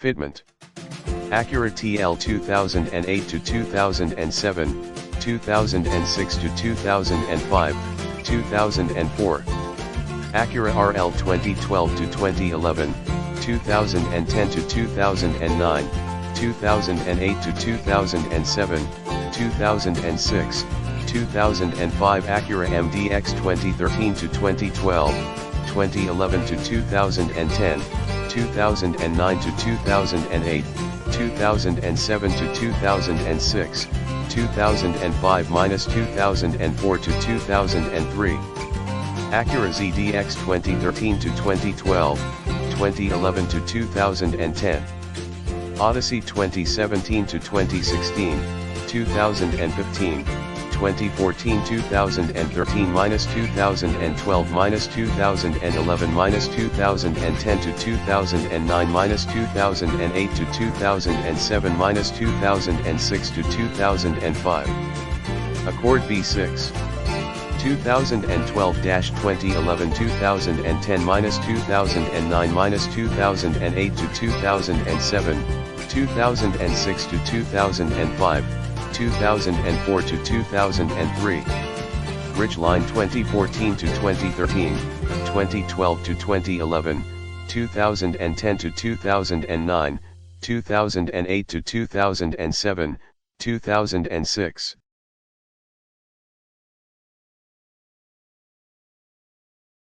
Fitment. Acura TL 2008 to 2007, 2006 to 2005, 2004. Acura RL 2012 to 2011, 2010 to 2009, 2008 to 2007, 2006, 2005. Acura MDX 2013 to 2012, 2011 to 2010, 2009 to 2008, 2007 to 2006, 2005-2004 to 2003. Acura ZDX 2013 to 2012, 2011 to 2010. Odyssey 2017 to 2016, 2015, 2014 2013-2012 2011 to 2009 2008 to 2007 2006 to 2005. Accord B6 2012-2011 2010 2009 2008 to 2007 2006 to 2005 2004 to 2003. Ridgeline 2014 to 2013, 2012 to 2011, 2010 to 2009, 2008 to 2007, 2006.